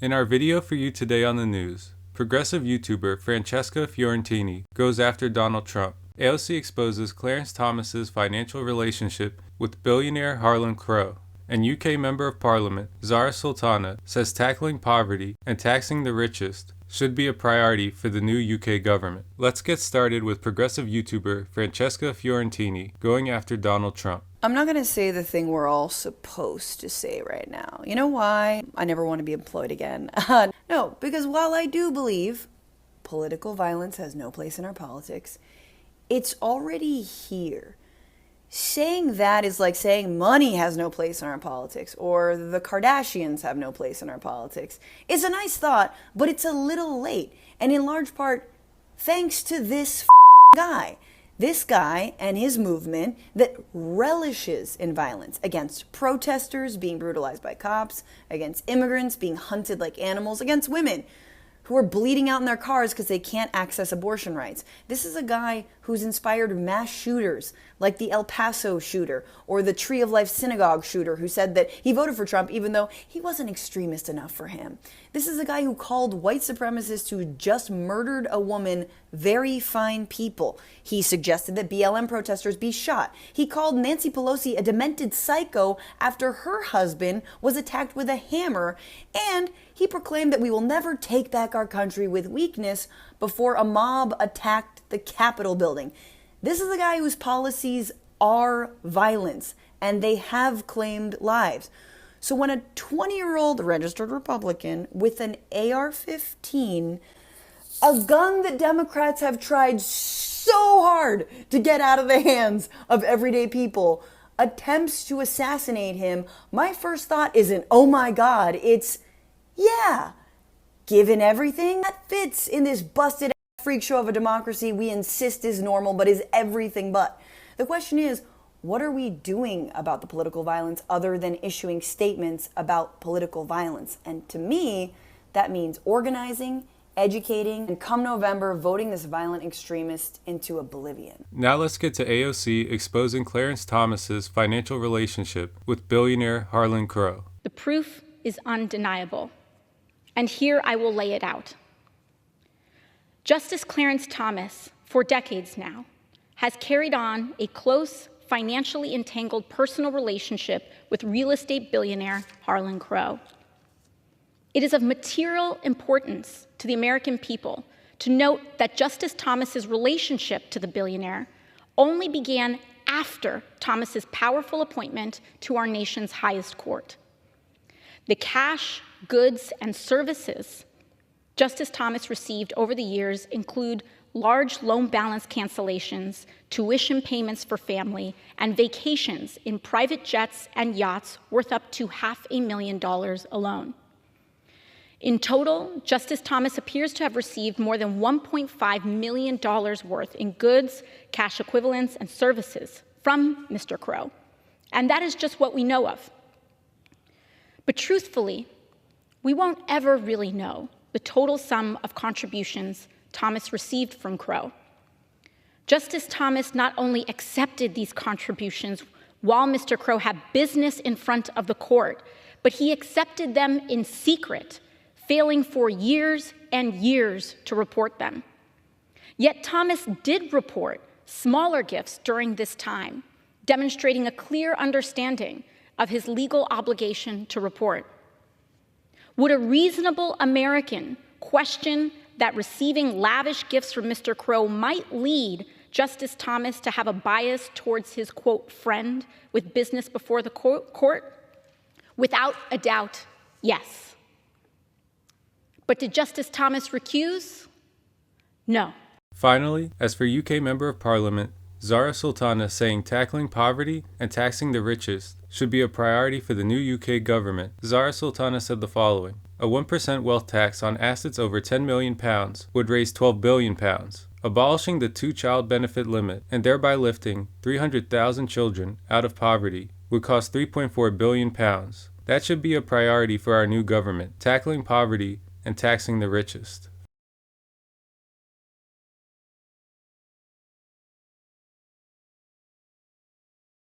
In our video for you today on the news, progressive YouTuber Francesca Fiorentini goes after Donald Trump. AOC exposes Clarence Thomas's financial relationship with billionaire Harlan Crow. And UK Member of Parliament Zara Sultana says tackling poverty and taxing the richest should be a priority for the new UK government. Let's get started with progressive YouTuber Francesca Fiorentini going after Donald Trump. I'm not going to say the thing we're all supposed to say right now. You know why? I never want to be employed again. No, because while I do believe political violence has no place in our politics, it's already here. Saying that is like saying money has no place in our politics or the Kardashians have no place in our politics. It's a nice thought, but it's a little late. And in large part, thanks to this guy. This guy and his movement that relishes in violence against protesters being brutalized by cops, against immigrants being hunted like animals, against women who are bleeding out in their cars because they can't access abortion rights. This is a guy who's inspired mass shooters like the El Paso shooter or the Tree of Life synagogue shooter who said that he voted for Trump even though he wasn't extremist enough for him. This is a guy who called white supremacists who just murdered a woman very fine people. He suggested that BLM protesters be shot. He called Nancy Pelosi a demented psycho after her husband was attacked with a hammer, and he proclaimed that we will never take back our country with weakness before a mob attacked the Capitol building. This is a guy whose policies are violence, and they have claimed lives. So when a 20-year-old registered Republican with an AR-15, a gun that Democrats have tried so hard to get out of the hands of everyday people, attempts to assassinate him, my first thought isn't, oh my God, it's, yeah, given everything that fits in this busted freak show of a democracy we insist is normal but is everything but. The question is, what are we doing about the political violence other than issuing statements about political violence? And to me, that means organizing, educating, and come November, voting this violent extremist into oblivion. Now let's get to AOC exposing Clarence Thomas's financial relationship with billionaire Harlan Crow. The proof is undeniable, and here I will lay it out. Justice Clarence Thomas, for decades now, has carried on a close, financially entangled personal relationship with real estate billionaire Harlan Crow. It is of material importance to the American people to note that Justice Thomas's relationship to the billionaire only began after Thomas's powerful appointment to our nation's highest court. The cash, goods, and services Justice Thomas received over the years include large loan balance cancellations, tuition payments for family, and vacations in private jets and yachts worth up to $500,000 alone. In total, Justice Thomas appears to have received more than $1.5 million worth in goods, cash equivalents, and services from Mr. Crow. And that is just what we know of. But truthfully, we won't ever really know the total sum of contributions Thomas received from Crow. Justice Thomas not only accepted these contributions while Mr. Crow had business in front of the court, but he accepted them in secret, failing for years and years to report them. Yet Thomas did report smaller gifts during this time, demonstrating a clear understanding of his legal obligation to report. Would a reasonable American question that receiving lavish gifts from Mr. Crow might lead Justice Thomas to have a bias towards his, quote, friend with business before the court? Without a doubt, yes. But did Justice Thomas recuse? No. Finally, as for UK Member of Parliament Zara Sultana saying tackling poverty and taxing the richest should be a priority for the new UK government, Zara Sultana said the following: a 1% wealth tax on assets over £10 million would raise £12 billion. Abolishing the two-child benefit limit and thereby lifting 300,000 children out of poverty would cost £3.4 billion. That should be a priority for our new government, tackling poverty and taxing the richest.